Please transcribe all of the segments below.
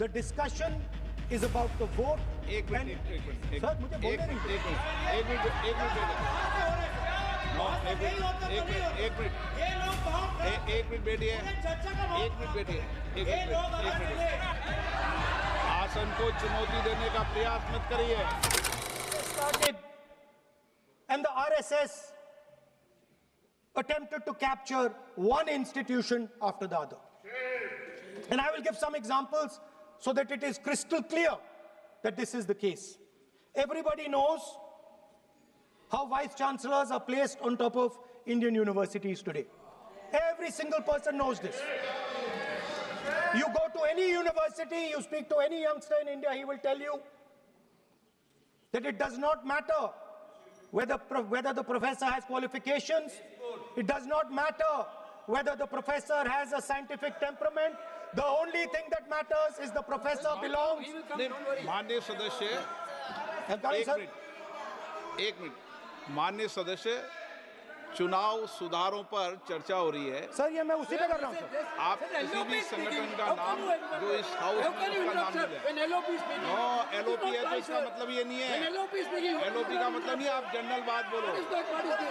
the discussion is about the vote. एक minute sir मुझे बोलने नहीं दीजिए। एक मिनट बैठिए, आसन को चुनौती देने का प्रयास मत करिए। Started and the RSS attempted to capture one institution after the other. And I will give some examples so that it is crystal clear that this is the case. Everybody knows how vice chancellors are placed on top of Indian universities today. Every single person knows this. You go to any university, you speak to any youngster in India, he will tell you that it does not matter whether the professor has qualifications, it does not matter whether the professor has a scientific temperament. The only thing that matters is the professor belongs. माननीय सदस्य, एक minute, माननीय सदस्य, चुनाव सुधारों पर चर्चा हो रही है। सर ये मैं उसी पे कर रहा हूँ सर। आप किसी भी संगठन का नाम जो इस हाउस में उसका नाम ले लें। नो एलओपी है तो इसका मतलब ये नहीं है। एलओपी का मतलब नहीं है आप जनरल बात बोलो।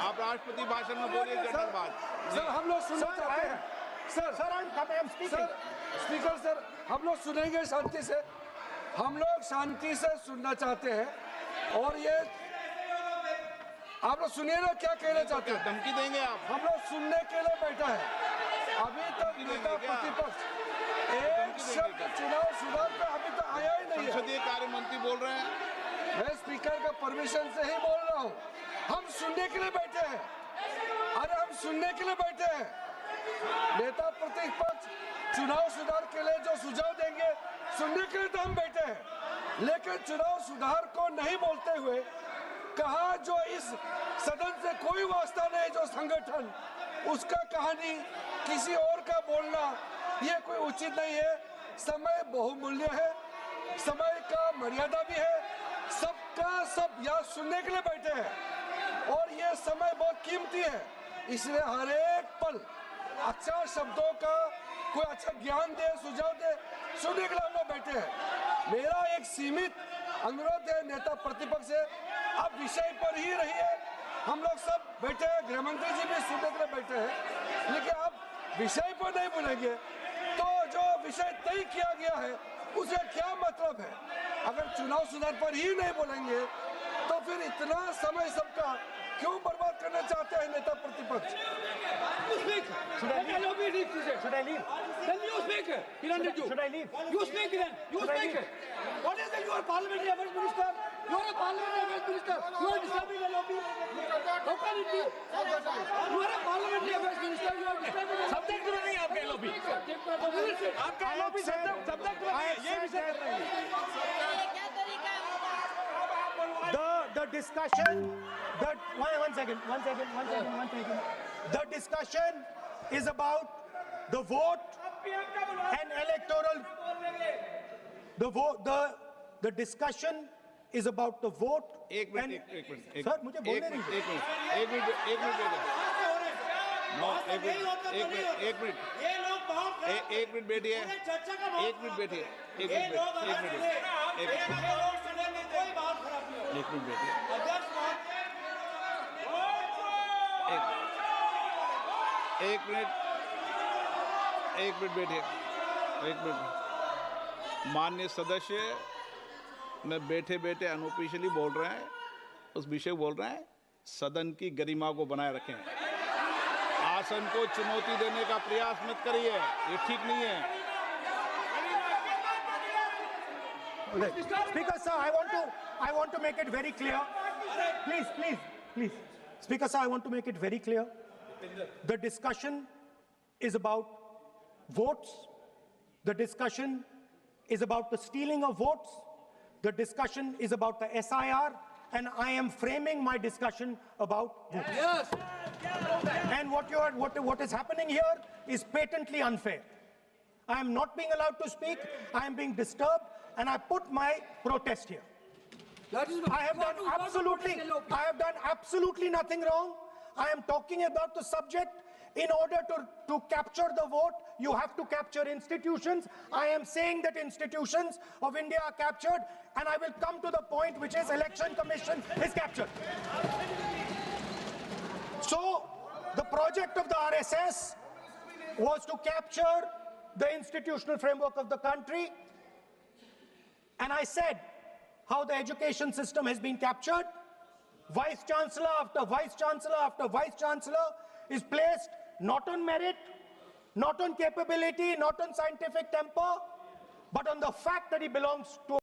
आप राष्ट्रपति भाषण में बोलिए जनरल बात। सर हम लोग सुनना चाहते हैं। सर स्पीकर सर हम लोग सुनेंगे शांति से। हम लोग शांति से सुनना चाहते हैं और ये आप लोग सुनिए ना क्या कहना चाहते हैं। धमकी देंगे आप। हम लोग सुनने के लिए बैठा है। अभी तक नेता प्रतिपक्ष एक शब्द चुनाव सुधार पे अभी तक आया ही नहीं है। संसदीय कार्य मंत्री बोल रहे हैं। मैं स्पीकर का परमिशन से ही बोल रहा हूँ। हम सुनने के लिए बैठे हैं। अरे हम सुनने के लिए बैठे हैं। नेता प्रतिपक्ष चुनाव सुधार के लिए जो सुझाव देंगे सुनने के लिए तो हम बैठे हैं, लेकिन चुनाव सुधार को नहीं बोलते हुए कहा जो इस सदन से कोई वास्ता नहीं, जो संगठन उसका कहानी किसी और का बोलना ये कोई उचित नहीं है। समय बहुमूल्य है, समय का मर्यादा भी है। सबका सब यहाँ सुनने के लिए बैठे हैं और ये समय बहुत कीमती है, इसलिए हर एक पल अच्छा शब्दों का कोई अच्छा ज्ञान दे, सुझाव दे, सुनने के लिए हम लोग बैठे हैं। मेरा एक सीमित अनुरोध है नेता प्रतिपक्ष से, आप विषय पर ही रहिए। हम लोग सब बैठे हैं, गृह मंत्री जी भी सुनने के लिए बैठे हैं, लेकिन आप विषय पर नहीं बोलेंगे तो जो विषय तय किया गया है उसे क्या मतलब है। अगर चुनाव सुधार पर ही नहीं बोलेंगे तो फिर इतना समय सबका क्यों बर्बाद करना चाहते हैं नेता प्रतिपक्ष। Should I leave? Then you speak. Should I leave? You speak then. You speak. What is it? You are parliamentary affairs minister. You are a parliamentary affairs minister. You are disturbing the lobby. How can it be? You are a parliamentary affairs minister. You are disturbing the Subject में नहीं आपका lobby. आपका lobby subject में नहीं है. ये विषय नहीं है. The discussion that one second. The discussion is about the vote and electoral. The discussion is about the vote. एक मिनट सर मुझे बोलने नहीं दीजिए। एक मिनट बैठिए। माननीय सदस्य में बैठे बैठे अनऑफिशियली बोल रहे हैं, उस विषय बोल रहे हैं। सदन की गरिमा को बनाए रखें। आसन को चुनौती देने का प्रयास मत करिए, ये ठीक नहीं है। Speaker sir, I want to make it very clear. Please. Speaker sir, I want to make it very clear. The discussion is about votes. The discussion is about the stealing of votes. The discussion is about the SIR, and I am framing my discussion about votes. Yes. And what is happening here is patently unfair. I am not being allowed to speak. I am being disturbed, and I put my protest here. I have done absolutely nothing wrong. I am talking about the subject. In order to capture the vote, you have to capture institutions. I am saying that institutions of India are captured, and I will come to the point, which is Election Commission is captured. So the project of the RSS was to capture the institutional framework of the country. And I said how the education system has been captured. Vice Chancellor after Vice Chancellor after Vice Chancellor is placed not on merit, not on capability, not on scientific temper, but on the fact that he belongs to